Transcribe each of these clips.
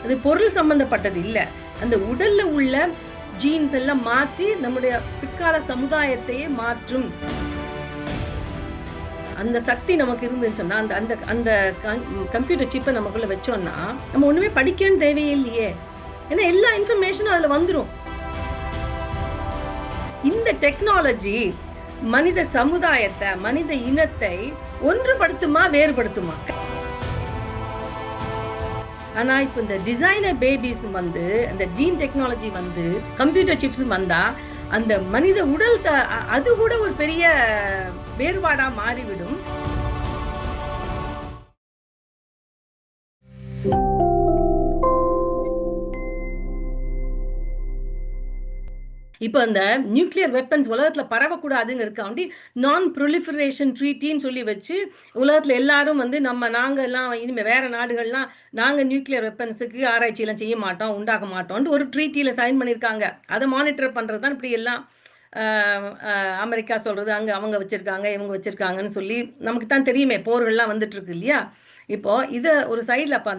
அது பொருள் சம்பந்தப்பட்டது இல்ல. அந்த உடல்ல உள்ள ஜீன்ஸ் எல்லாம் மாற்றி நம்முடைய பிற்கால சமுதாயத்தையே மாற்றும் அந்த சக்தி நமக்கு இருந்துன்னு சொன்னா, அந்த அந்த அந்த கம்ப்யூட்டர் சிப்பை நமக்குள்ள வச்சோம்னா நம்ம ஒண்ணுமே படிக்கணும்னு தேவையில்லையே. ஏன்னா எல்லா இன்ஃபர்மேஷனும் அதுல வந்துடும். இந்த டெக்னாலஜி மனித சமுதாயத்தை, மனித இனத்தை ஒன்றுபடுத்துமா வேறுபடுத்துமா? ஆனா இப்ப இந்த டிசைனர் பேபிஸ் வந்து, அந்த ஜீன் டெக்னாலஜி வந்து, கம்ப்யூட்டர் சிப்ஸ் வந்தா அந்த மனித உடல் அது கூட ஒரு பெரிய வேறுபாடா மாறிவிடும். இப்போ அந்த நியூக்ளியர் வெப்பன்ஸ் உலகத்துல பரவக்கூடாதுங்கிறதுக்காண்டி நான் ப்ரொலிஃபரேஷன் ட்ரீட்டின்னு சொல்லி வச்சு உலகத்துல எல்லாரும் வந்து நாங்க எல்லாம் இனிமே வேற நாடுகள்லாம் நாங்க நியூக்ளியர் வெப்பன்ஸுக்கு ஆராய்ச்சி எல்லாம் செய்ய மாட்டோம், உண்டாக்க மாட்டோம்னு ஒரு ட்ரீட்டியில சைன் பண்ணியிருக்காங்க. அதை மானிட்டர் பண்றது தான் இப்படி எல்லாம் அமெரிக்கா சொல்றது, அங்க அவங்க வச்சிருக்காங்க இவங்க வச்சிருக்காங்கன்னு சொல்லி நமக்கு தான் தெரியுமே, போர்கள்லாம் வந்துட்டு இருக்கு இல்லையா. இப்போ இதை ஒரு சைடில் அப்போ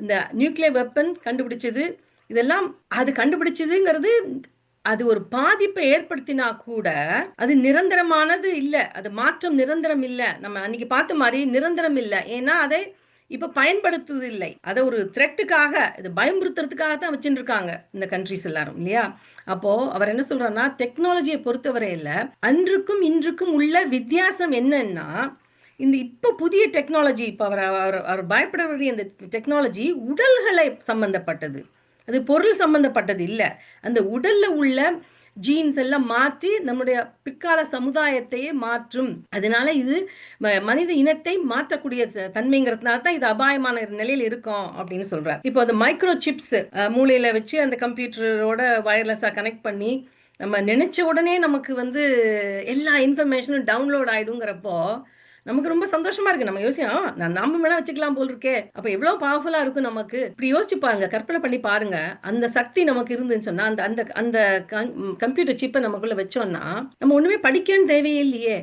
இந்த நியூக்ளியர் வெப்பன்ஸ் கண்டுபிடிச்சது, இதெல்லாம் அது கண்டுபிடிச்சதுங்கிறது அது ஒரு பாதிப்பை ஏற்படுத்தினா கூட அது நிரந்தரமானது இல்லை, அது மாற்றம் நிரந்தரம் இல்லை. நம்ம அன்னைக்கு பார்த்த மாதிரி நிரந்தரம் இல்லை. ஏன்னா அதை இப்ப பயன்படுத்துவது இல்லை. அதை ஒரு த்ரெட்டுக்காக, இது பயமுறுத்துறதுக்காக தான் வச்சுட்டு இருக்காங்க இந்த கண்ட்ரிஸ் எல்லாரும் இல்லையா. அப்போ அவர் என்ன சொல்றாருன்னா, டெக்னாலஜியை பொறுத்தவரையில அன்றுக்கும் இன்றுக்கும் உள்ள வித்தியாசம் என்னன்னா, இந்த இப்ப புதிய டெக்னாலஜி, இப்ப அவர் பயப்பட வேண்டிய இந்த டெக்னாலஜி உடல்களை சம்பந்தப்பட்டது, அது பொருள் சம்பந்தப்பட்டது இல்ல. அந்த உடல்ல உள்ள ஜீன்ஸ் எல்லாம் மாற்றி நம்முடைய பிற்கால சமுதாயத்தையே மாற்றும். அதனால இது மனித இனத்தை மாற்றக்கூடிய தன்மைங்கிறதுனால தான் இது அபாயமான நிலையில் இருக்கும் அப்படின்னு சொல்றாரு. இப்போ அந்த மைக்ரோ சிப்ஸ் மூளையில வச்சு அந்த கம்ப்யூட்டரோட வயர்லெஸ்ஸா கனெக்ட் பண்ணி நம்ம நினைச்ச உடனே நமக்கு வந்து எல்லா இன்ஃபர்மேஷனும் டவுன்லோட் ஆயிடுங்கிறப்போ நமக்கு ரொம்ப சந்தோஷமா இருக்கு. நம்ம யோசிச்சோம், நாம வேணா வச்சுக்கலாம் போல் இருக்கே, அப்ப எவ்வளவு பவர்ஃபுல்லா இருக்கும் நமக்கு. இப்படி யோசிச்சு பாருங்க, கற்பனை பண்ணி பாருங்க. அந்த சக்தி நமக்கு இருந்துன்னு சொன்னா, அந்த அந்த அந்த கம்ப்யூட்டர் சிப்பை நமக்குள்ள வச்சோம்னா நம்ம ஒண்ணுமே படிக்கணும்னு தேவையில்லையே.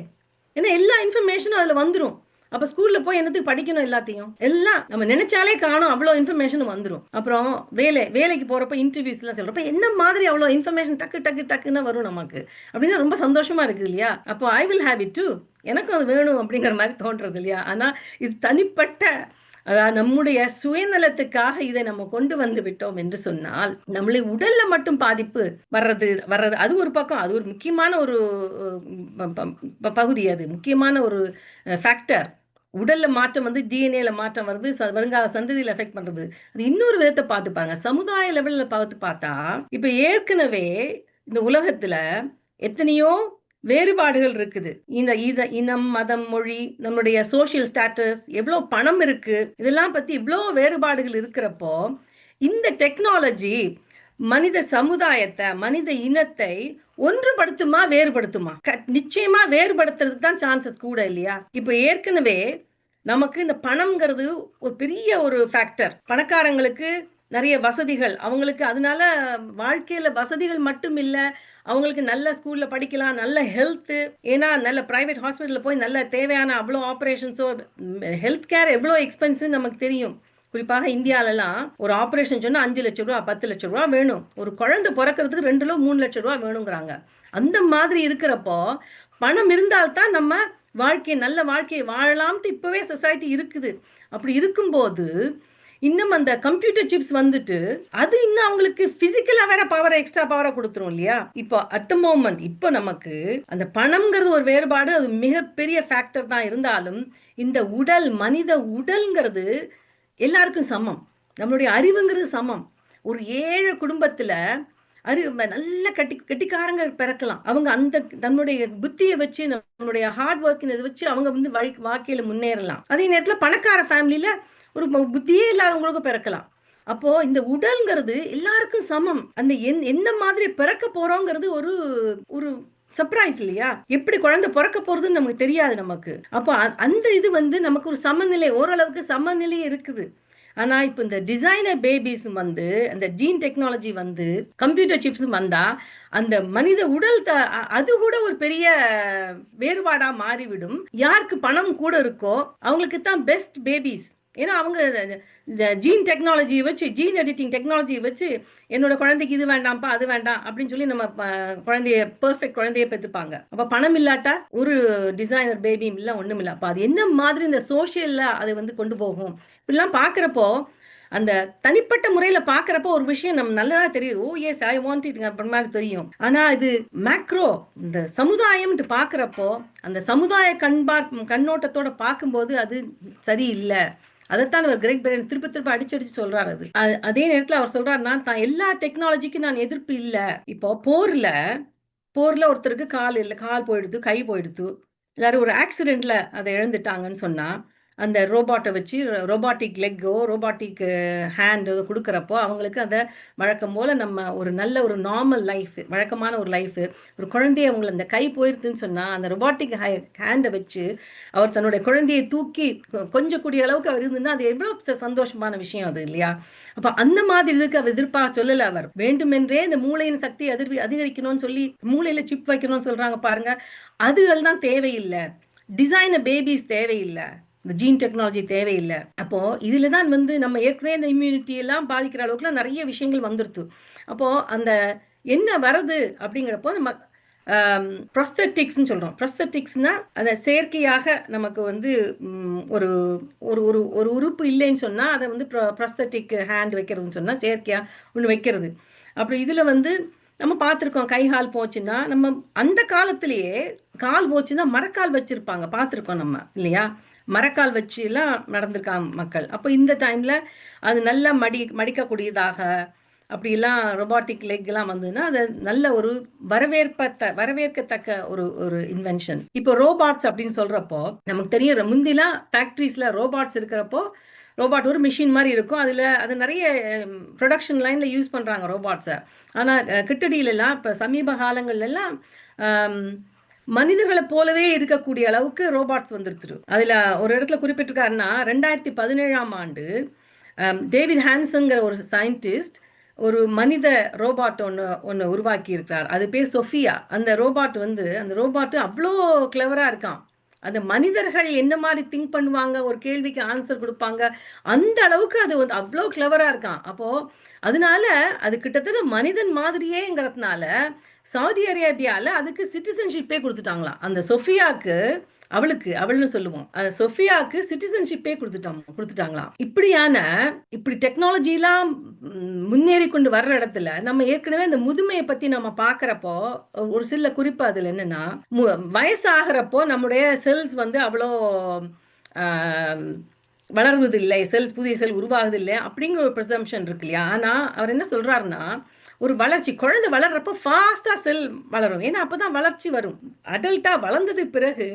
ஏன்னா எல்லா இன்ஃபர்மேஷனும் அதுல வந்துடும். அப்ப ஸ்கூல்ல போய் என்னத்துக்கு படிக்கணும்? எல்லாத்தையும் எல்லாம் நம்ம நினைச்சாலே காணும், அவ்வளவு இன்ஃபர்மேஷன் வந்துடும். அப்புறம் வேலைக்கு போறப்ப இன்டர்வியூஸ் எல்லாம் சொல்றப்ப என்ன மாதிரி அவ்வளவு இன்ஃபர்மேஷன் டக்குன்னு வரும் நமக்கு. அப்படின்னா ரொம்ப சந்தோஷமா இருக்கு இல்லையா. அப்போ I will have it too, எனக்கும் அது வேணும் அப்படிங்கிற மாதிரி தோன்றது இல்லையா. ஆனா இது தனிப்பட்ட, அதாவது நம்முடைய சுயநலத்துக்காக இதை நம்ம கொண்டு வந்து விட்டோம் என்று சொன்னால் நம்மளுடைய உடல்ல மட்டும் பாதிப்பு வர்றது அது ஒரு பக்கம், அது ஒரு முக்கியமான ஒரு பகுதி, அது முக்கியமான ஒரு ஃபேக்டர். உடல்ல மாற்றம் வந்து டிஎன்ஏல மாற்றம் வருது, வருங்கால சந்ததியில் எஃபெக்ட் பண்றது. அது இன்னொரு விதத்தை பார்த்து பாருங்க, சமுதாய லெவலில் பார்த்தா இப்ப ஏற்கனவே இந்த உலகத்துல எத்தனையோ வேறுபாடுகள் இருக்குது. இந்த இனம், மதம், மொழி, நம்முடைய சோசியல் ஸ்டேட்டஸ், எவ்வளவு பணம் இருக்கு, இதெல்லாம் பத்தி இவ்வளவு வேறுபாடுகள் இருக்கிறப்போ இந்த டெக்னாலஜி மனித சமுதாயத்தை, மனித இனத்தை ஒன்றுபடுத்துமா வேறுபடுத்துமா? நிச்சயமா வேறுபடுத்துறதுக்கு தான் சான்சஸ் கூட இல்லையா. இப்ப ஏற்கனவே நமக்கு இந்த பணம்ங்கிறது ஒரு பெரிய ஒரு ஃபேக்டர். பணக்காரங்களுக்கு நிறைய வசதிகள், அவங்களுக்கு அதனால வாழ்க்கையில வசதிகள் மட்டும் இல்ல, அவங்களுக்கு நல்ல ஸ்கூல்ல படிக்கலாம், நல்ல ஹெல்த், ஏன்னா நல்ல பிரைவேட் ஹாஸ்பிட்டல்ல போய் நல்ல தேவையான அவ்வளோ ஆப்ரேஷன்ஸோ, ஹெல்த் கேர் எவ்வளோ எக்ஸ்பென்சிவ் நமக்கு தெரியும். குறிப்பாக இந்தியாலலாம் ஒரு ஆப்ரேஷன் சொன்னா 5 லட்சம் ரூபா 10 லட்சம் ரூபா வேணும். ஒரு குழந்தை பிறக்கிறதுக்கு 2-3 லட்சம் ரூபா வேணுங்கிறாங்க. அந்த மாதிரி இருக்கிறப்போ பணம் இருந்தால்தான் நம்ம நல்ல வாழ்க்கையை வாழலாம்ட்டு இப்பவே சொசைட்டி இருக்குது. அப்படி இருக்கும்போது இன்னும் அந்த கம்ப்யூட்டர் சிப்ஸ் வந்துட்டு அது இன்னும் அவங்களுக்கு பிசிக்கலா வேற பவரை, எக்ஸ்ட்ரா பவரை கொடுத்துரும் இல்லையா. இப்போ அட் த மோமெண்ட் இப்போ நமக்கு அந்த பணம்ங்கிறது ஒரு வேறுபாடு, அது மிகப்பெரிய ஃபேக்டர் தான். இருந்தாலும் இந்த உடல், மனித உடல்ங்கிறது எல்லாருக்கும் சமம். நம்மளுடைய அறிவுங்கிறது சமம். ஒரு ஏழை குடும்பத்துல நல்ல கெட்டிக்காரங்க பிறக்கலாம். அவங்க அந்த தன்னுடைய புத்தியை வச்சு, நம்மளுடைய ஹார்ட் ஒர்க் வச்சு அவங்க வந்து வாழ்க்கையில முன்னேறலாம். அதே நேரத்துல பணக்கார ஃபேமிலியில ஒரு புத்தியே இல்லாதவங்களுக்கு பிறக்கலாம். அப்போ இந்த உடல்ங்கிறது எல்லாருக்கும் சமம். அந்த எந்த மாதிரி பிறக்க போறோங்கிறது ஒரு ஒரு சர்ப்ரைஸ் இல்லையா. எப்படி குழந்தை பிறக்க போறதுன்னு நமக்கு தெரியாது நமக்கு. அப்போ அந்த இது வந்து நமக்கு ஒரு சமநிலை, ஓரளவுக்கு சமநிலை இருக்குது. ஆனா இப்ப இந்த டிசைனர் பேபிஸ் வந்து, அந்த ஜீன் டெக்னாலஜி வந்து, கம்ப்யூட்டர் சிப்ஸ் வந்தா அந்த மனித உடல் அது கூட ஒரு பெரிய வேறுபாடா மாறிவிடும். யாருக்கு பணம் கூட இருக்கோ அவங்களுக்கு தான் பெஸ்ட் பேபிஸ், ஏன்னா அவங்க ஜீன் டெக்னாலஜியை வச்சு, ஜீன் எடிட்டிங் டெக்னாலஜியை வச்சு என்னோட குழந்தைக்கு இது வேண்டாம்ப்பா அது வேண்டாம் அப்படின்னு சொல்லி நம்ம குழந்தைய பெர்ஃபெக்ட் குழந்தைய பெற்றுப்பாங்க. அப்போ பணம் இல்லாட்டா ஒரு டிசைனர் பேபியும் இல்லை, ஒன்றும் இல்லை. அப்போ அது என்ன மாதிரி இந்த சோஷியலில் அது வந்து கொண்டு போகும் இப்படிலாம் பார்க்குறப்போ, அந்த தனிப்பட்ட முறையில பாக்குறப்போ ஒரு விஷயம் நம்ம நல்லதா தெரியுது. ஓ எஸ் ஐ வாண்ட் இட் அப்படி மாதிரி தெரியும். ஆனா இது மேக்ரோ இந்த சமுதாயம் பாக்குறப்போ, அந்த சமுதாய கண்ணோட்டத்தோட பார்க்கும்போது அது சரியில்லை. அதைத்தான் அவர் கிரெக் பெரியன் திருப்ப திருப்ப அடிச்சடிச்சு சொல்றாரு. அது அதே நேரத்தில் அவர் சொல்றாருன்னா, தான் எல்லா டெக்னாலஜிக்கும் நான் எதிர்ப்பு இல்லை. இப்போ போர்ல ஒருத்தருக்கு கால் இல்லை, கால் போயிடுது, கை போயிடுது, எல்லாரும் ஒரு ஆக்சிடென்ட்ல அதை இழந்துட்டாங்கன்னு சொன்னா, அந்த ரோபாட்டை வச்சு ரோபாட்டிக் லெக்கோ ரோபாட்டிக் ஹேண்ட் கொடுக்குறப்போ அவங்களுக்கு அந்த வழக்கம் போல் நம்ம ஒரு நல்ல ஒரு நார்மல் லைஃப், வழக்கமான ஒரு லைஃப், ஒரு குழந்தைய அவங்களை அந்த கை போயிருதுன்னு சொன்னால் அந்த ரொபாட்டிக் ஹேண்டை வச்சு அவர் தன்னுடைய குழந்தையை தூக்கி கொஞ்சம் கூடிய அளவுக்கு அவர் இருந்துன்னா அது எவ்வளோ சந்தோஷமான விஷயம் அது இல்லையா? அப்போ அந்த மாதிரி இதுக்கு அவர் எதிர்ப்பாக சொல்லலை. அவர் வேண்டுமென்றே இந்த மூளையின் சக்தி அதிகரிக்கணும்னு சொல்லி மூளையில் சிப் வைக்கணும்னு சொல்கிறாங்க பாருங்க, அதுகள் தான் தேவையில்லை. டிசைனர் பேபிஸ் தேவையில்லை, இந்த ஜீன் டெக்னாலஜி தேவையில்லை. அப்போ இதுல தான் வந்து நம்ம ஏற்கனவே இந்த இம்யூனிட்டி எல்லாம் பாதிக்கிற அளவுக்குலாம் நிறைய விஷயங்கள் வந்துருது. அப்போ அந்த என்ன வருது அப்படிங்கிறப்போ நம்ம ப்ரொஸ்தட்டிக்ஸ்ன்னு சொல்கிறோம். ப்ரொஸ்தட்டிக்ஸ்னா அந்த செயற்கையாக நமக்கு வந்து ஒரு ஒரு ஒரு ஒரு உறுப்பு இல்லைன்னு சொன்னால் அதை வந்து ப்ரொஸ்தட்டிக் ஹேண்ட் வைக்கிறதுன்னு சொன்னால் செயற்கையாக ஒன்று வைக்கிறது. அப்படி இதில் வந்து நம்ம பார்த்துருக்கோம், கை கால் போச்சுன்னா நம்ம அந்த காலத்திலேயே கால் போச்சுன்னா மரக்கால் வச்சுருப்பாங்க, பார்த்துருக்கோம் நம்ம இல்லையா? மரக்கால் வச்சு எல்லாம் நடந்திருக்காங்க மக்கள். அப்போ இந்த டைம்ல அது நல்லா மடிக்கக்கூடியதாக அப்படிலாம் ரொபாட்டிக் லெக் எல்லாம் வந்ததுன்னா அது நல்ல ஒரு வரவேற்கத்தக்க ஒரு ஒரு இன்வென்ஷன். இப்போ ரோபாட்ஸ் அப்படின்னு சொல்றப்போ நமக்கு தெரியும், முந்திலாம் ஃபேக்ட்ரிஸ்ல ரோபாட்ஸ் இருக்கிறப்போ ரோபாட் ஒரு மிஷின் மாதிரி இருக்கும், அது நிறைய ப்ரொடக்ஷன் லைன்ல யூஸ் பண்றாங்க ரோபாட்ஸை. ஆனால் கிட்டடியிலலாம் இப்போ சமீப காலங்கள்லாம் மனிதர்களை போலவே இருக்கக்கூடிய அளவுக்கு ரோபாட்ஸ் வந்துருச்சு. அதுல ஒரு இடத்துல குறிப்பிட்டிருக்காருன்னா 2017ஆம் ஆண்டு டேவிட் ஹான்சன்ங்கிற ஒரு சயின்டிஸ்ட் ஒரு மனித ரோபாட் ஒன்று உருவாக்கி இருக்கிறார். அது பேர் சொஃபியா. அந்த ரோபாட் அவ்வளோ கிளவரா இருக்கான். அந்த மனிதர்கள் என்ன மாதிரி திங்க் பண்ணுவாங்க, ஒரு கேள்விக்கு ஆன்சர் கொடுப்பாங்க, அந்த அளவுக்கு அது வந்து அவ்வளோ கிளவரா இருக்கான். அப்போ அதனால அது கிட்டத்தட்ட மனிதன் மாதிரியேங்கிறதுனால சவுதி அரேபியாவில் அதுக்கு சிட்டிசன்ஷிப்பே கொடுத்துட்டாங்களாம். அந்த சொஃபியாவுக்கு, அவள்னு சொல்லுவோம், சொஃபியாவுக்கு சிட்டிசன்ஷிப்பே கொடுத்துட்டாங்களாம். இப்படி டெக்னாலஜிலாம் முன்னேறி கொண்டு வர்ற இடத்துல நம்ம ஏற்கனவே இந்த முதுமையை பத்தி நம்ம பார்க்குறப்போ ஒரு சில குறிப்பு அதில் என்னன்னா, வயசாகிறப்போ நம்முடைய செல்ஸ் வந்து அவ்வளோ வளர்வதில்லை, புதிய செல் உருவாகுதில்லை அப்படிங்கிற ஒரு ப்ரிசம்ஷன் இருக்கு இல்லையா? ஆனால் அவர் என்ன சொல்றாருன்னா, ஒரு வளர்ச்சி குழந்தை வளர்றப்போ ஃபாஸ்டா செல் வளரும், ஏன்னா அப்பதான் வளர்ச்சி வரும். அடல்ட்டா வளர்ந்ததுக்கு பிறகு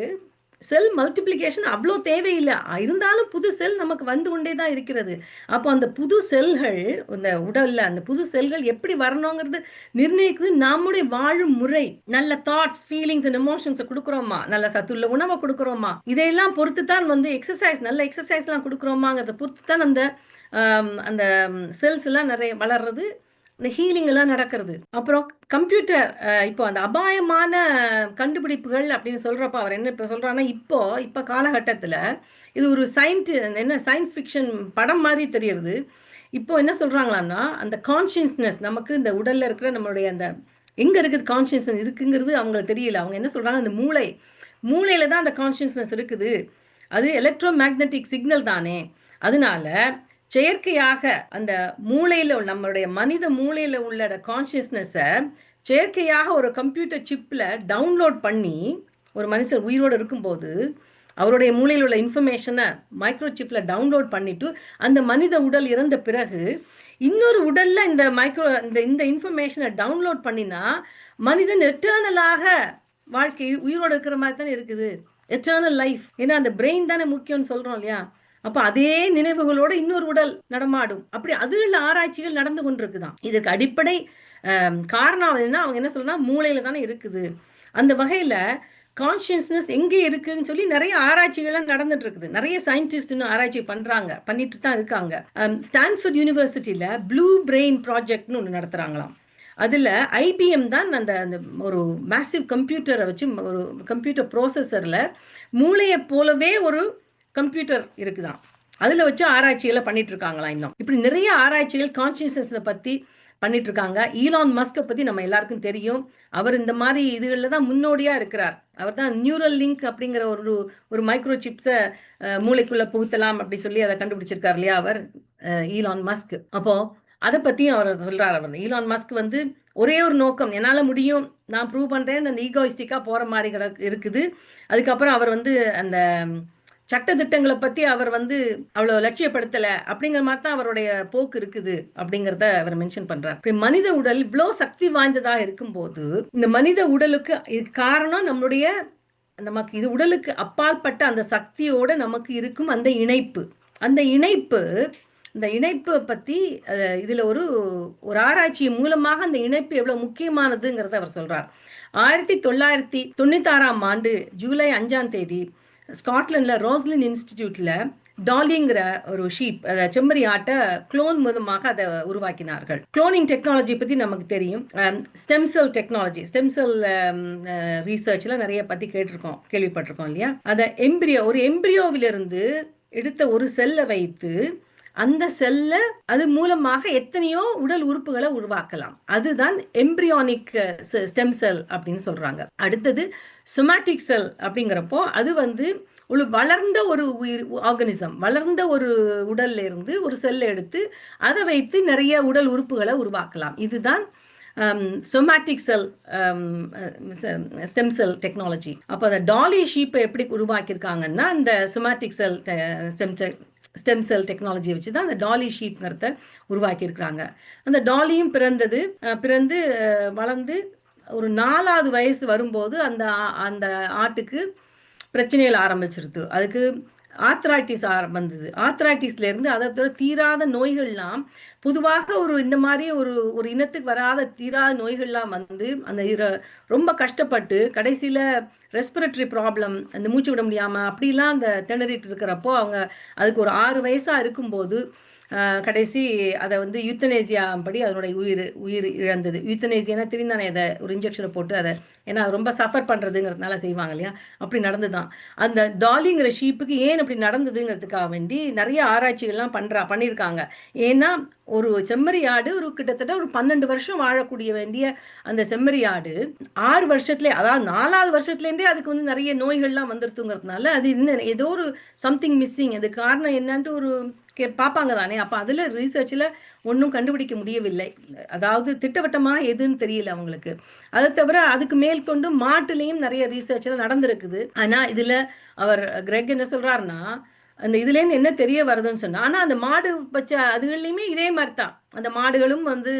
செல் மல்டிப்ளிகேஷன் அவ்வளோ தேவையில்லை, இருந்தாலும் புது செல் நமக்கு வந்து கொண்டே தான் இருக்கிறது. அப்போ அந்த புது செல்கள் இந்த உடல்ல அந்த புது செல்கள் எப்படி வரணுங்கிறது நிர்ணயிக்குது நம்முடைய வாழும் முறை. நல்ல தாட்ஸ், ஃபீலிங்ஸ் அண்ட் எமோஷன்ஸை கொடுக்குறோமா, நல்ல சத்துள்ள உணவை கொடுக்குறோமா, இதையெல்லாம் பொறுத்து தான் வந்து நல்ல எக்ஸசைஸ்லாம் கொடுக்குறோமாங்கிறத பொறுத்து தான் அந்த செல்ஸ் எல்லாம் நிறைய வளர்றது, இந்த ஹீலிங் எல்லாம் நடக்கிறது. அப்புறம் கம்ப்யூட்டர் இப்போ அந்த அபாயமான கண்டுபிடிப்புகள் அப்படின்னு சொல்றப்ப அவர் என்ன இப்போ சொல்றாருன்னா, இப்போ காலகட்டத்தில் இது ஒரு சயின்ஸ் ஃபிக்ஷன் படம் மாதிரி தெரியுது. இப்போ என்ன சொல்றாங்களான்னா, அந்த கான்ஷியஸ்னஸ் நமக்கு இந்த உடல்ல இருக்கிற நம்மளுடைய அந்த எங்க இருக்குது கான்ஷியஸ்னஸ் இருக்குங்கிறது அவங்களுக்கு தெரியல. அவங்க என்ன சொல்றாங்க, அந்த மூளையில தான் அந்த கான்ஷியஸ்னஸ் இருக்குது, அது எலக்ட்ரோ மேக்னெட்டிக் சிக்னல் தானே, அதனால செயற்கையாக அந்த மூளையில் நம்மளுடைய மனித மூளையில் உள்ள கான்ஷியஸ்னஸை செயற்கையாக ஒரு கம்ப்யூட்டர் சிப்பில் டவுன்லோட் பண்ணி ஒரு மனுஷர் உயிரோடு இருக்கும்போது அவருடைய மூளையில் உள்ள இன்ஃபர்மேஷனை மைக்ரோ சிப்பில் டவுன்லோட் பண்ணிட்டு அந்த மனித உடல் இறந்த பிறகு இன்னொரு உடல்ல இந்த இன்ஃபர்மேஷனை டவுன்லோட் பண்ணினா மனிதன் எட்டர்னலாக வாழ்க்கை உயிரோடு இருக்கிற மாதிரி தானே இருக்குது, எட்டர்னல் லைஃப். ஏன்னா அந்த பிரெயின் தானே முக்கியம்னு சொல்றோம் இல்லையா? அப்ப அதே நினைவுகளோட இன்னொரு உடல் நடமாடும். அப்படி அதுல ஆராய்ச்சிகள் நடந்து கொண்டிருக்குதான். இதுக்கு அடிப்படை காரணம் என்ன, அவங்க என்ன சொல்றா, மூளையில தானே இருக்குது. அந்த வகையில கான்சியஸ்னஸ் எங்கே இருக்குன்னு சொல்லி நிறைய ஆராய்ச்சிகள்லாம் நடந்துட்டு இருக்குது. நிறைய சயின்டிஸ்ட் இன்னும் ஆராய்ச்சி பண்ணிட்டு தான் இருக்காங்க. ஸ்டான்ஃபோர்ட் யூனிவர்சிட்டியில ப்ளூ பிரெயின் ப்ராஜெக்ட்னு ஒன்று நடத்துறாங்களாம். அதுல IBM தான் அந்த ஒரு மேசிவ் கம்ப்யூட்டரை வச்சு ஒரு கம்ப்யூட்டர் ப்ராசஸர்ல மூளையை போலவே ஒரு கம்ப்யூட்டர் இருக்குதான். அதுல வச்சு ஆராய்ச்சிகளை பண்ணிட்டு இருக்காங்களா இன்னும். இப்படி நிறைய ஆராய்ச்சிகள் கான்சியஸ்னஸ் பத்தி பண்ணிட்டு இருக்காங்க. ஈலான் மஸ்கை பத்தி நம்ம எல்லாருக்கும் தெரியும். அவர் இந்த மாதிரி இதுகளில் தான் முன்னோடியா இருக்கிறார். அவர் தான் நியூரல் லிங்க் அப்படிங்கிற ஒரு மைக்ரோ சிப்ஸை மூளைக்குள்ள புகுத்தலாம் அப்படி சொல்லி அதை கண்டுபிடிச்சிருக்கார் இல்லையா அவர், ஈலான் மஸ்க். அப்போ அதை பத்தியும் அவர் சொல்றார். அவர் ஈலான் மஸ்க் வந்து ஒரே ஒரு நோக்கம், என்னால முடியும், நான் ப்ரூவ் பண்றேன், அந்த ஈகோயிஸ்டிக்கா போற மாதிரி இருக்குது. அதுக்கப்புறம் அவர் வந்து அந்த சட்ட திட்டங்களை பத்தி அவர் வந்து அவ்வளவு லட்சியப்படுத்தல அப்படிங்கிற மாதிரி தான் அவருடைய போக்கு இருக்குது அப்படிங்கிறத அவர் மென்ஷன் பண்றார். மனித உடல் இவ்வளவு சக்தி வாய்ந்ததா இருக்கும் போது இந்த மனித உடலுக்கு இதுக்கு காரணம் நம்மளுடைய நமக்கு இது உடலுக்கு அப்பாற்பட்ட அந்த சக்தியோட நமக்கு இருக்கும் அந்த இணைப்பு. அந்த இணைப்பு பத்தி இதுல ஒரு ஆராய்ச்சி மூலமாக அந்த இணைப்பு எவ்வளவு முக்கியமானதுங்கிறத அவர் சொல்றார். 1996 ஜூலை 5 ஸ்காட்லாண்ட்ல ரோஸ்லின் இன்ஸ்டிடியூட்ல டாலிங்கிற ஒரு ஷீப், செம்மறி ஆட்டை குளோன் மூலமாக அதை உருவாக்கினார்கள். குளோனிங் டெக்னாலஜி பத்தி நமக்கு தெரியும். Stem cell technology, stem cell ரீசர்ச்ல நிறைய பத்தி கேள்விப்பட்டிருக்கோம் இல்லையா. அதை ஒரு எம்பிரியோவிலிருந்து எடுத்த ஒரு செல்லை வைத்து அந்த செல்ல அது மூலமாக எத்தனையோ உடல் உறுப்புகளை உருவாக்கலாம். அதுதான் எம்பிரியானிக் ஸ்டெம் செல் அப்படின்னு சொல்றாங்க. அடுத்தது சொமாட்டிக் செல் அப்படிங்கிறப்போ அது வந்து ஒரு வளர்ந்த ஒரு ஆர்கனிசம், வளர்ந்த ஒரு உடல்ல இருந்து ஒரு செல்லை எடுத்து அதை வைத்து நிறைய உடல் உறுப்புகளை உருவாக்கலாம். இதுதான் சொமாட்டிக் செல் ஸ்டெம் செல் டெக்னாலஜி. அப்போ அந்த டாலி ஷீப்பை எப்படி உருவாக்கியிருக்காங்கன்னா அந்த சொமாட்டிக் செல் ஸ்டெம் செல் டெக்னாலஜியை வச்சு தான் அந்த டாலி ஷீப்ங்கிறத உருவாக்கி இருக்கிறாங்க. அந்த டாலியும் பிறந்து வளர்ந்து ஒரு 4வது வயசு வரும்போது அந்த ஆட்டுக்கு பிரச்சனைகள் ஆரம்பிச்சிருது. அதுக்கு ஆர்த்ரைட்டிஸ் வந்தது. ஆர்த்ரைட்டிஸ்ல இருந்து அதை தீராத நோய்கள்லாம் பொதுவாக இந்த மாதிரி ஒரு இனத்துக்கு வராத தீராத நோய்கள்லாம் வந்து அந்த ரொம்ப கஷ்டப்பட்டு கடைசியில ரெஸ்பிரேட்டரி ப்ராப்ளம், அந்த மூச்சு விட முடியாம அப்படிலாம் அந்த திணறிட்டு இருக்கிறப்போ அதுக்கு ஒரு 6 வயசா இருக்கும்போது கடைசி அதை வந்து யூத்தனேசியா படி அதனுடைய உயிர் இழந்தது. யூத்தனேசியானா திருந்தானே அதை ஒரு இன்ஜெக்ஷனை போட்டு அதை, ஏன்னா ரொம்ப சஃபர் பண்ணுறதுங்கிறதுனால செய்வாங்க இல்லையா, அப்படி நடந்துதான். அந்த டாலிங்கிற ஷீப்புக்கு ஏன் அப்படி நடந்ததுங்கிறதுக்காக வேண்டி நிறைய ஆராய்ச்சிகள்லாம் பண்ணியிருக்காங்க. ஏன்னா ஒரு செம்மறி ஆடு கிட்டத்தட்ட ஒரு 12 வருஷம் வாழக்கூடிய வேண்டிய அந்த செம்மறி ஆடு 6 வருஷத்துலேயே, அதாவது 4வது வருஷத்துலேருந்தே அதுக்கு வந்து நிறைய நோய்கள்லாம் வந்துருத்துங்கிறதுனால அது இன்னும் ஏதோ ஒரு சம்திங் மிஸ்ஸிங், அது காரணம் என்னன்ட்டு பார்ப்பாங்க தானே. அப்போ அதில் ரீசர்ச்சில் ஒன்றும் கண்டுபிடிக்க முடியவில்லை. அதாவது திட்டவட்டமாக எதுன்னு தெரியல அவங்களுக்கு. அதை தவிர அதுக்கு மேற்கொண்டு மாட்டுலேயும் நிறைய ரீசர்ச்லாம் நடந்திருக்குது. ஆனால் இதில் அவர் கிரெக் என்ன சொல்கிறாருன்னா, அந்த இதுலேருந்து என்ன தெரிய வருதுன்னு சொன்னால், ஆனால் அந்த மாடு பச்சை அதுகள்லையுமே இதே மாதிரி தான், அந்த மாடுகளும் வந்து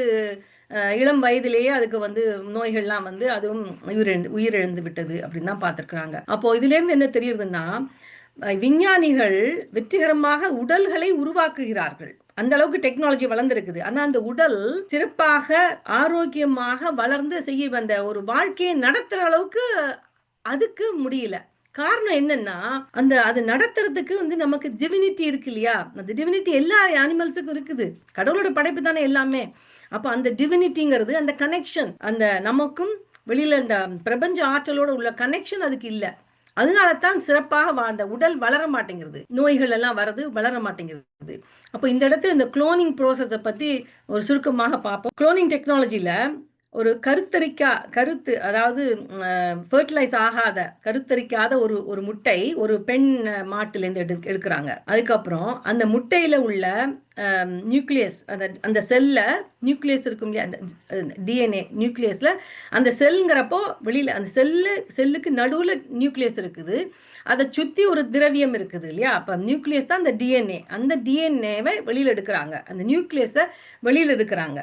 இளம் வயதிலேயே அதுக்கு வந்து நோய்கள்லாம் வந்து அதுவும் உயிரிழந்து விட்டது அப்படின்னு தான் பார்த்துருக்குறாங்க. அப்போது இதுலேருந்து என்ன தெரியுதுன்னா, விஞ்ஞானிகள் வெற்றிகரமாக உடல்களை உருவாக்குகிறார்கள். அந்த அளவுக்கு டெக்னாலஜி வளர்ந்துருக்குது. ஆனா அந்த உடல் சிறப்பாக ஆரோக்கியமாக வளர்ந்து செய்ய வந்த ஒரு வாழ்க்கையை நடத்துற அளவுக்கு அதுக்கு முடியல. காரணம் என்னன்னா, அது நடத்துறதுக்கு வந்து நமக்கு டிவினிட்டி இருக்கு இல்லையா. அந்த டிவினிட்டி எல்லா அனிமல்ஸுக்கும் இருக்குது. கடவுளோட படைப்பு தானே எல்லாமே. அப்ப அந்த டிவினிட்டிங்கிறது, அந்த கனெக்ஷன், அந்த நமக்கும் வெளியில இந்த பிரபஞ்ச ஆற்றலோட உள்ள கனெக்ஷன் அதுக்கு இல்லை. அதனால தான் சிறப்பாக வாழ்ந்த உடல் வளர மாட்டேங்கிறது, நோய்கள் எல்லாம் வரது, வளர மாட்டேங்கிறது. அப்போ இந்த இடத்துல இந்த குளோனிங் ப்ரோசஸை பத்தி ஒரு சுருக்கமாக பார்ப்போம். குளோனிங் டெக்னாலஜியில ஒரு கருத்து, அதாவது ஃபெர்டிலைஸ் ஆகாத, கருத்தரிக்காத ஒரு முட்டை ஒரு பெண் மாட்டிலேருந்து எடுக்கிறாங்க. அதுக்கப்புறம் அந்த முட்டையில உள்ள நியூக்ளியஸ், அந்த செல்ல நியூக்ளியஸ் இருக்கும் இல்லையா, அந்த டிஎன்ஏ நியூக்ளியஸ்ல அந்த செல்ங்கிறப்போ வெளியில அந்த செல்லுக்கு நடுவுல நியூக்ளியஸ் இருக்குது, அதை சுத்தி ஒரு திரவியம் இருக்குது இல்லையா. அப்ப நியூக்ளியஸ் தான் அந்த டிஎன்ஏ. அந்த டிஎன்ஏவை வெளியில எடுக்கிறாங்க, அந்த நியூக்ளியஸை வெளியில எடுக்கிறாங்க.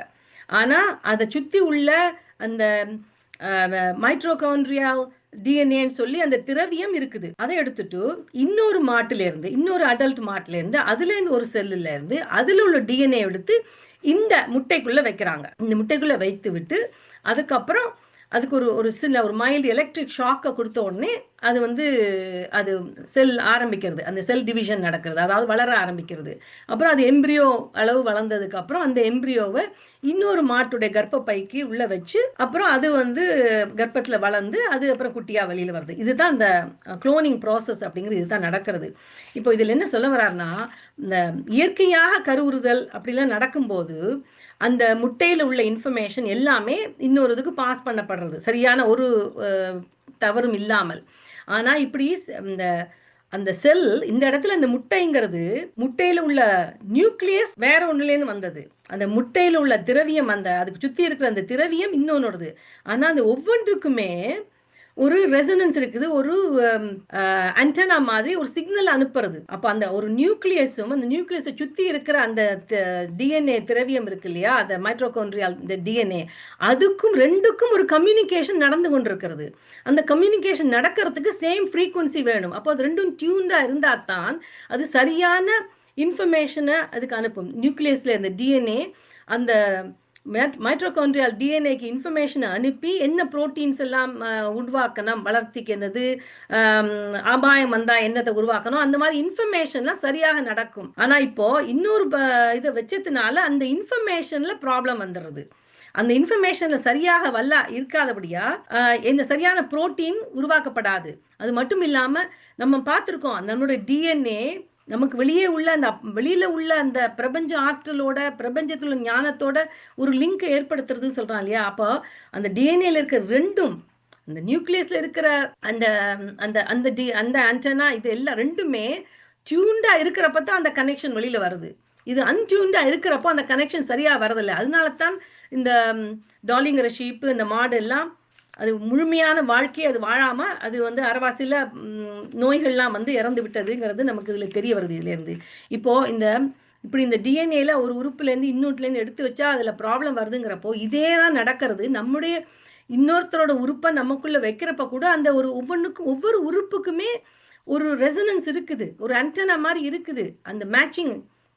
ஆனா அதை சுத்தி உள்ள அந்த மைட்ரோகாண்ட்ரியால் டிஎன்ஏன்னு சொல்லி அந்த திரவியம் இருக்குது. அதை எடுத்துட்டு இன்னொரு மாட்டிலேருந்து, இன்னொரு அடல்ட் மாட்டிலேருந்து, அதுலேருந்து ஒரு செல்லுல இருந்து அதுல உள்ள டிஎன்ஏ எடுத்து இந்த முட்டைக்குள்ள வைக்கிறாங்க. இந்த முட்டைக்குள்ள வைத்து விட்டு அதுக்கப்புறம் அதுக்கு ஒரு ஒரு சின்ன ஒரு மைல்டு எலக்ட்ரிக் ஷாக்கை கொடுத்த உடனே அது வந்து அது செல் ஆரம்பிக்கிறது, அந்த செல் டிவிஷன் நடக்கிறது, அதாவது வளர ஆரம்பிக்கிறது. அப்புறம் அது எம்பிரியோ அளவு வளர்ந்ததுக்கு அப்புறம் அந்த எம்பிரியோவை இன்னொரு மாட்டுடைய கர்ப்பப்பைக்கு உள்ள வச்சு அப்புறம் அது வந்து கர்ப்பத்தில் வளர்ந்து அது அப்புறம் குட்டியா வெளியில வருது. இதுதான் இந்த குளோனிங் ப்ராசஸ் அப்படிங்கிறது, இதுதான் நடக்கிறது. இப்போ இதில் என்ன சொல்ல வர்றாருன்னா, இந்த இயற்கையாக கருவுறுதல் அப்படிலாம் நடக்கும்போது அந்த முட்டையில் உள்ள இன்ஃபர்மேஷன் எல்லாமே இன்னொரு இதுக்கு பாஸ் பண்ணப்படுறது, சரியான ஒரு தவறும் இல்லாமல். ஆனால் இப்படி இந்த அந்த செல் இந்த இடத்துல அந்த முட்டைங்கிறது முட்டையில் உள்ள நியூக்ளியஸ் வேற ஒன்றுலேருந்து வந்தது. அந்த முட்டையில் உள்ள திரவியம், அந்த அதுக்கு சுற்றி இருக்கிற அந்த திரவியம் இன்னொன்னுறது. ஆனால் அந்த ஒவ்வொன்றுக்குமே ஒரு ரெசனன்ஸ் இருக்குது, ஒரு ஆண்டனா மாதிரி ஒரு சிக்னல் அனுப்புறது. அப்போ அந்த ஒரு நியூக்ளியஸும் அந்த நியூக்ளியஸை சுற்றி இருக்கிற அந்த டிஎன்ஏ திரவியம் இருக்கு இல்லையா, அந்த மைட்ரோகாண்ட்ரியால் இந்த டிஎன்ஏ, அதுக்கும் ரெண்டுக்கும் ஒரு கம்யூனிகேஷன் நடந்து கொண்டிருக்கிறது. அந்த கம்யூனிகேஷன் நடக்கிறதுக்கு சேம் ஃப்ரீக்குவன்சி வேணும். அப்போ அது ரெண்டும் டியூன்டாக இருந்தால் தான் அது சரியான இன்ஃபர்மேஷனை அதுக்கு அனுப்பும். நியூக்ளியஸில் இந்த டிஎன்ஏ அந்த மைட்ரோகாண்ட்ரியால் டிஎன்ஏக்கு இன்ஃபர்மேஷனை அனுப்பி என்ன ப்ரோட்டீன்ஸ் எல்லாம் உருவாக்கணும், வளர்த்திக்கு என்னது, அபாயம் வந்தால் என்னத்தை உருவாக்கணும், அந்த மாதிரி இன்ஃபர்மேஷன்லாம் சரியாக நடக்கும். ஆனால் இப்போ இன்னொரு இதை வச்சதுனால அந்த இன்ஃபர்மேஷனில் ப்ராப்ளம் வந்துடுறது. அந்த இன்ஃபர்மேஷனில் சரியாக இருக்காதபடியா இந்த சரியான புரோட்டீன் உருவாக்கப்படாது. அது மட்டும் இல்லாமல் நம்ம பார்த்துருக்கோம், நம்மளுடைய டிஎன்ஏ நமக்கு வெளியே உள்ள அந்த வெளியில உள்ள அந்த பிரபஞ்ச ஆற்றலோட, பிரபஞ்சத்தில் உள்ள ஞானத்தோட ஒரு லிங்க் ஏற்படுத்துறதுன்னு சொல்றான் இல்லையா. அப்போ அந்த டிஎன்ஏல இருக்கிற ரெண்டும், அந்த நியூக்ளியஸ்ல இருக்கிற அந்த அந்த அந்த அந்த ஆண்டனா, இது எல்லாம் ரெண்டுமே டியூன்டா இருக்கிறப்ப தான் அந்த கனெக்ஷன் வெளியில வருது. இது அன்டியூன்டா இருக்கிறப்போ அந்த கனெக்ஷன் சரியா வரதில்லை. அதனால தான் இந்த டாலிங்கிற ஷீப்பு, இந்த மாடு எல்லாம் அது முழுமையான வாழ்க்கையை அது வாழாமல் அது வந்து அரைவாசியில் நோய்கள்லாம் வந்து இறந்து விட்டதுங்கிறது நமக்கு இதில் தெரிய வருது. இதுலேருந்து இப்போது இப்படி இந்த டிஎன்ஏல ஒரு உறுப்புலேருந்து இன்னொருலேருந்து எடுத்து வச்சா அதில் ப்ராப்ளம் வருதுங்கிறப்போ இதே தான் நடக்கிறது. நம்முடைய இன்னொருத்தரோட உறுப்பை நமக்குள்ளே வைக்கிறப்ப கூட அந்த ஒரு ஒவ்வொன்றுக்கும் ஒவ்வொரு உறுப்புக்குமே ஒரு ரெசனன்ஸ் இருக்குது, ஒரு ஆண்டனா மாதிரி இருக்குது. அந்த மேட்சிங்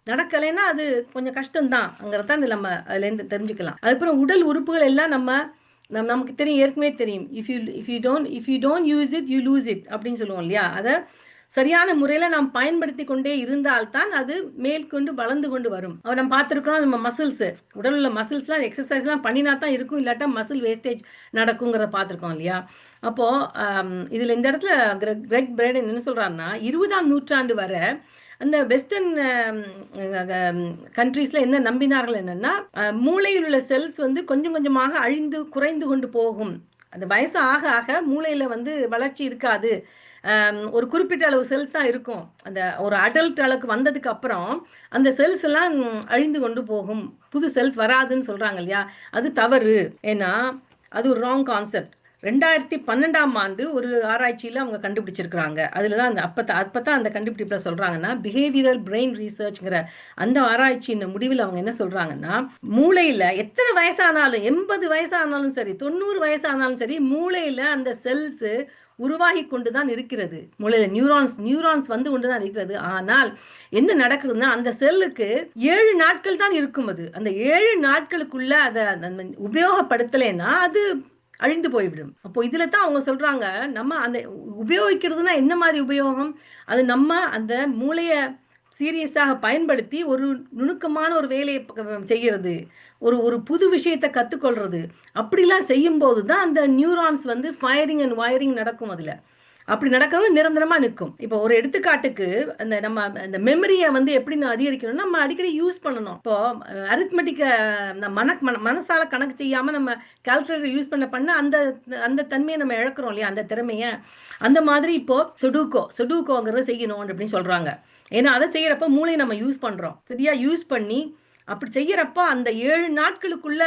நடக்கலைன்னா அது கொஞ்சம் கஷ்டம்தான்ங்கிறதான் நம்ம அதுலேருந்து தெரிஞ்சுக்கலாம். அதுக்கப்புறம் உடல் உறுப்புகள் எல்லாம் நமக்கு தெரியும், ஏற்கனவே தெரியும். If you don't use it you lose it அப்படின்னு சொல்லுவோம் இல்லையா. அதை சரியான முறையில் நாம் பயன்படுத்தி கொண்டே இருந்தால்தான் அது மேற்கொண்டு வளர்ந்து கொண்டு வரும். நம்ம பார்த்துருக்கோம், நம்ம மசில்ஸு, உடல் உள்ள மசில்ஸ்லாம் எக்ஸசைஸ்லாம் பண்ணினா தான் இருக்கும், இல்லாட்டா மசில் வேஸ்டேஜ் நடக்குங்கிறத பார்த்துருக்கோம் இல்லையா. அப்போது இதில் இந்த இடத்துல கிரெக் பிரைடன் என்ன சொல்கிறாருன்னா, 20ஆம் நூற்றாண்டு வரை அந்த வெஸ்டர்ன் கண்ட்ரீஸில் என்ன நம்பினார்கள் என்னென்னா, மூளையில் உள்ள செல்ஸ் வந்து கொஞ்சம் கொஞ்சமாக குறைந்து கொண்டு போகும். அந்த வயசு ஆக ஆக மூளையில் வந்து வளர்ச்சி இருக்காது, ஒரு குறிப்பிட்ட அளவு செல்ஸ் தான் இருக்கும். அந்த ஒரு அடல்ட் அளவுக்கு வந்ததுக்கு அப்புறம் அந்த செல்ஸ் எல்லாம் அழிந்து கொண்டு போகும், புது செல்ஸ் வராதுன்னு சொல்கிறாங்க இல்லையா. அது தவறு. ஏன்னா அது ஒரு ராங் கான்செப்ட். 2012ஆம் ஆண்டு ஒரு ஆராய்ச்சியில் அவங்க கண்டுபிடிச்சிருக்கிறாங்க. அதில் தான் அப்போ அந்த கண்டுபிடிப்பில் சொல்கிறாங்கன்னா, பிஹேவியரல் பிரெயின் ரீசர்ச்ங்கிற அந்த ஆராய்ச்சியின் முடிவில் அவங்க என்ன சொல்கிறாங்கன்னா, மூளையில் எத்தனை வயசானாலும், 80 வயசானாலும் சரி, 90 வயசானாலும் சரி, மூளையில் அந்த செல்ஸு உருவாகி கொண்டு தான் இருக்கிறது. மூளையில் நியூரான்ஸ் வந்து கொண்டு தான் இருக்கிறது. ஆனால் என்ன நடக்குதுன்னா, அந்த செல்லுக்கு 7 நாட்கள் தான் இருக்கும். அந்த 7 நாட்களுக்குள்ள அதை உபயோகப்படுத்தலைன்னா அது அழிந்து போய்விடும். அப்போ இதில் தான் அவங்க சொல்கிறாங்க, நம்ம அந்த உபயோகிக்கிறதுனா என்ன மாதிரி உபயோகம், அது நம்ம அந்த மூளையை சீரியஸாக பயன்படுத்தி ஒரு நுணுக்கமான ஒரு வேலையை செய்கிறது, ஒரு புது விஷயத்தை கற்றுக்கொள்வது, அப்படிலாம் செய்யும்போது தான் அந்த நியூரான்ஸ் வந்து ஃபயரிங் அண்ட் வயரிங் நடக்கும். அதில் அப்படி நடக்கிறது நிரந்தரமாக நிற்கும். இப்போ ஒரு எடுத்துக்காட்டுக்கு நம்ம அந்த மெமரியை வந்து எப்படி அதிகரிக்கணும்னா, நம்ம அடிக்கடி யூஸ் பண்ணணும். இப்போ அரித்மெட்டிக்கை மனசால கணக்கு செய்யாமல் நம்ம கால்குலேட்டர் யூஸ் பண்ண அந்த தன்மையை நம்ம இழக்கிறோம் இல்லையா, அந்த திறமையை. அந்த மாதிரி இப்போ சொடூக்கோங்கிறத செய்யணும் அப்படின்னு சொல்கிறாங்க. ஏன்னா அதை செய்கிறப்ப மூளையை நம்ம யூஸ் பண்ணுறோம், சரியா யூஸ் பண்ணி அப்படி செய்கிறப்ப அந்த 7 நாட்களுக்குள்ள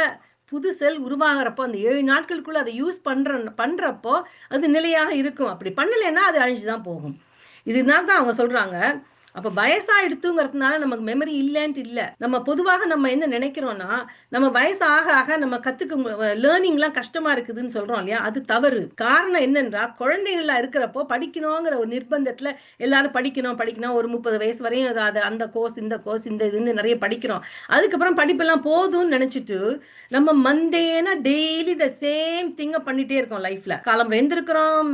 புது செல் உருவாகிறப்போ, அந்த 7 நாட்களுக்குள்ள அதை யூஸ் பண்ணுறப்போ அது நிலையாக இருக்கும். அப்படி பண்ணலைன்னா அது அழிஞ்சு தான் போகும். இதனால தான் அவங்க சொல்கிறாங்க, அப்ப வயசாயிடுத்துங்கிறதுனால நமக்கு மெமரி இல்லைன்ட்டு இல்ல. நம்ம பொதுவாக நம்ம என்ன நினைக்கிறோம்னா, நம்ம வயசு ஆக ஆக நம்ம கத்துக்க லேர்னிங்லாம் கஷ்டமா இருக்குதுன்னு சொல்றோம் இல்லையா? அது தவறு. காரணம் என்னன்றா, குழந்தைகளா இருக்கிறப்போ படிக்கணுங்கிற ஒரு நிர்பந்தத்துல எல்லாரும் படிக்கணும் படிக்கணும் ஒரு 30 வயசு வரையும் அந்த கோர்ஸ் இந்த கோர்ஸ் இந்த இதுன்னு நிறைய படிக்கிறோம். அதுக்கப்புறம் படிப்பெல்லாம் போதும்னு நினைச்சிட்டு நம்ம மந்தேனா டெய்லி த சேம் திங்க பண்ணிட்டே இருக்கோம் லைஃப்ல. காலம்பரம் எந்திருக்கிறோம்,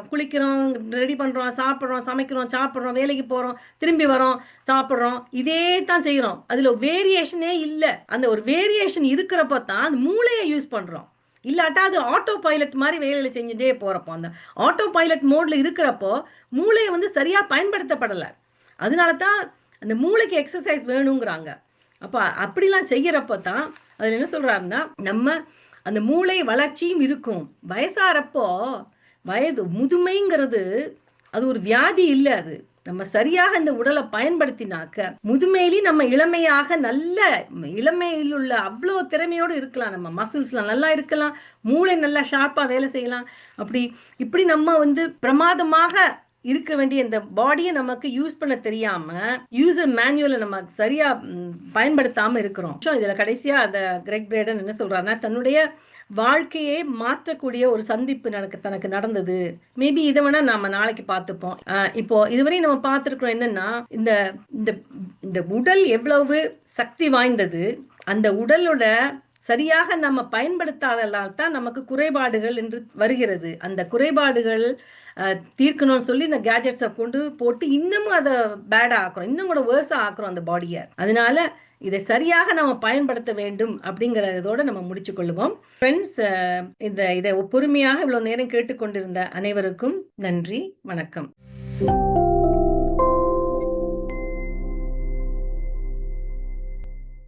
குளிக்கிறோம், ரெடி பண்றோம், சாப்பிடுறோம், சமைக்கிறோம், சாப்பிடுறோம், வேலைக்கு போறோம், திரும்பி வரோம், சாப்பிடுறோம். இதே தான் செய்யறோம். அதுல வேரியேஷனே இல்ல. அந்த ஒரு வேரியேஷன் இருக்கிறப்ப தான் அந்த மூளையை யூஸ் பண்றோம். இல்லாட்டா அது ஆட்டோ பைலட் மாதிரி வேலையில செஞ்சுட்டே போறப்போ, அந்த ஆட்டோ பைலட் மோட்ல இருக்கிறப்போ மூளையை வந்து சரியா பயன்படுத்தப்படலை. அதனால தான் அந்த மூளைக்கு எக்ஸசைஸ் வேணுங்கிறாங்க. அப்போ அப்படிலாம் செய்யறப்போ தான் அதில் என்ன சொல்றாருன்னா, நம்ம அந்த மூளை வளர்ச்சியும் இருக்கும். வயசாகிறப்போ வயது முதுமைங்கிறது அது ஒரு வியாதி இல்லை. அது நம்ம சரியாக இந்த உடலை பயன்படுத்தினாக்க முதுமையிலையும் நம்ம இளமையாக நல்ல இளமையில் உள்ள அவ்வளோ திறமையோடு இருக்கலாம். நம்ம மசில்ஸ்லாம் நல்லா இருக்கலாம், மூளை நல்லா ஷார்ப்பாக வேலை செய்யலாம். அப்படி இப்படி நம்ம வந்து பிரமாதமாக இருக்க வேண்டிய இந்த பாடியை நமக்கு யூஸ் பண்ண தெரியாம யூசர் மேனுவலை நம்ம சரியா பயன்படுத்தாம இருக்கிறோம். இதுல கடைசியா அந்த கிரெக் பிரேடன் என்ன சொல்றாருன்னா, தன்னுடைய வாழ்க்கையை மாற்றக்கூடிய ஒரு சந்திப்பு தனக்கு நடந்தது. மேபி இதை வேணா நாம நாளைக்கு பார்த்துப்போம். இப்போ இதுவரை நம்ம பார்த்துருக்கிறோம் என்னன்னா, இந்த இந்த உடல் எவ்வளவு சக்தி வாய்ந்தது, அந்த உடலோட சரியாக நம்ம பயன்படுத்தாததால் தான் நமக்கு குறைபாடுகள் என்று வருகிறது. அந்த குறைபாடுகள் தீர்க்கணும்னு சொல்லி இந்த கேஜெட்ஸை கொண்டு போட்டு இன்னமும் அதை பேடா ஆக்குறோம், இன்னும் கூட வேர்ஸா ஆக்குறோம் அந்த பாடியை. அதனால இதை சரியாக நம்ம பயன்படுத்த வேண்டும் அப்படிங்கிறதோட நம்ம முடிச்சு கொள்ளுவோம். ஃப்ரெண்ட்ஸ், இதை பொறுமையாக இவ்வளவு நேரம் கேட்டுக்கொண்டிருந்த அனைவருக்கும் நன்றி, வணக்கம்.